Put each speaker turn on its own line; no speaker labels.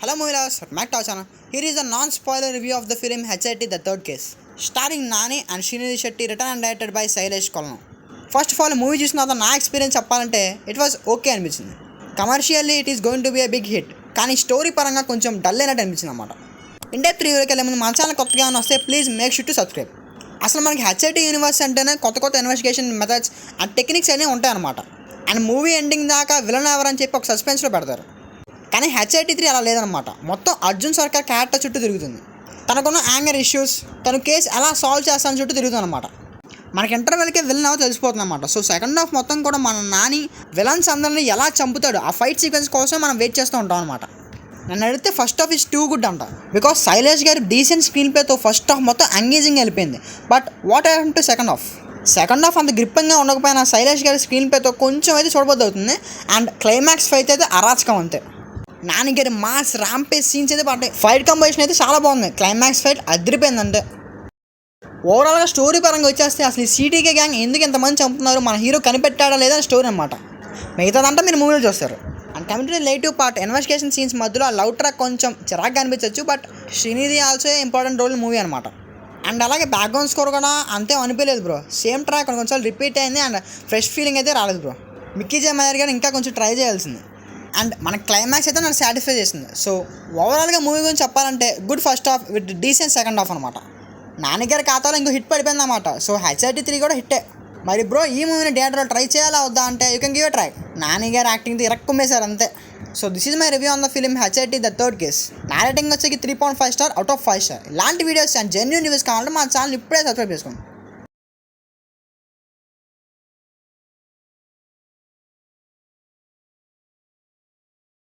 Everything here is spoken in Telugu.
Hello movie lovers, Mac Tauchana. Here is a non-spoiler review of the film HIT The Third Case. Starring Nani and Srinidhi Shetty, written and directed by Sailesh Kollam. First of all movie చూసిన తర్వాత నా ఎక్స్పీరియన్స్ చెప్పాలంటే ఇట్ వాజ్ ఓకే అనిపించింది. Commercially it is going to be a big hit, కానీ స్టోరీ పరంగా కొంచెం డల్ అయినట్టు అనిపించింది అనమాట. ఇండెప్త్ రివ్యూకి వెళ్ళే ముందు మన ఛానల్ కొత్తగా ఏమైనా వస్తే please make sure to subscribe. అసలు మనకి హెచ్ఐటి యూనివర్స్ అంటేనే కొత్త కొత్త ఇన్వెస్టిగేషన్ మెథడ్స్ అండ్ టెక్నిక్స్ అనేవి ఉంటాయన్నమాట. అండ్ మూవీ ఎండింగ్ దాకా విలన్ ఎవరని చెప్పి ఒక సస్పెన్స్లో పెడతారు. కానీ HIT 3 అలా లేదనమాట. మొత్తం అర్జున్ సర్కార్ క్యారెక్టర్ చుట్టూ తిరుగుతుంది. తనకున్న యాంగర్ ఇష్యూస్, తను కేసు ఎలా సాల్వ్ చేస్తాను చుట్టూ తిరుగుతుంది అనమాట. మనకి ఇంటర్వెల్కే విలన్ ఏవో తెలిసిపోతుంది అనమాట. సో సెకండ్ హాఫ్ మొత్తం కూడా మన నాని విలన్స్ అందరిని ఎలా చంపుతాడు ఆ ఫైట్ సీక్వెన్స్ కోసం మనం వెయిట్ చేస్తూ ఉంటాం అనమాట. నన్ను అడిగితే first half is too good అంట. బికాస్ శైలేష్ గారి డీసెంట్ స్క్రీన్ ప్లేతో ఫస్ట్ హాఫ్ మొత్తం ఎంగేజింగ్ వెళ్ళిపోయింది. But what happen to second half అంత గ్రిప్పింగ్గా ఉండకపోయినా శైలేష్ గారి స్క్రీన్ ప్లేతో కొంచెం అయితే చూడబోద్దు అవుతుంది. అండ్ క్లైమాక్స్ ఫైట్ అయితే అరాచకం అంతే. నాని గారి మాస్ ర్యాంపేజ్ సీన్స్ అయితే పడ్డాయి. ఫైట్ కంపోజిషన్ అయితే చాలా బాగుంది. క్లైమాక్స్ ఫైట్ అదిరిపోయిందంటే. ఓవరాల్గా స్టోరీ పరంగా వచ్చేస్తే అసలు ఈ సిటీకే గ్యాంగ్ ఎందుకు ఎంతమంది చంపుతున్నారు, మన హీరో కనిపెట్టాడా లేదా స్టోరీ అనమాట. మిగతాదంతా మీరు మూవీలో చూస్తారు. And coming to relative part, investigation scenes మధ్యలో ఆ లవ్ ట్రాక్ కొంచెం చిరాగ్గా అనిపించవచ్చు. But Srinidhi also important role movie అనమాట. అండ్ అలాగే బ్యాక్గ్రౌండ్ స్కోర్ కూడా అంతే అనిపించలేదు బ్రో. సేమ్ ట్రాక్ కొంచెం రిపీట్ అయింది అండ్ ఫ్రెష్ ఫీలింగ్ అయితే రాలేదు బ్రో. మిక్కీ జే మయర్ గారు ఇంకా కొంచెం ట్రై చేయాల్సింది. అండ్ మన క్లైమాక్స్ అయితే నన్ను సాటిస్ఫై చేసింది. సో ఓవరాల్గా మూవీ గురించి చెప్పాలంటే good first half with decent second half అనమాట. నాన్నగారి ఖాతాలో ఇంకో హిట్ పడిపోయింది అనమాట. సో HIT 3 కూడా హిట్టే. మరి బ్రో ఈ మూవీని థియేటర్లో ట్రై చేయాలా వద్దా అంటే you can give a try. నాన్నగారు యాక్టింగ్తో ఇరక్కుమ్మేశారు అంతే. So this is my review on the film HIT The Third Case. నా రేటింగ్ వచ్చేకి 3.5 స్టార్ అవుట్ ఆఫ్ 5 స్టార్. ఇలాంటి వీడియోస్ అండ్ జెన్యూన్ న్యూస్ కావాలంటే మా ఛానల్ ఇప్పుడే సబ్స్క్రైబ్ చేసుకోండి.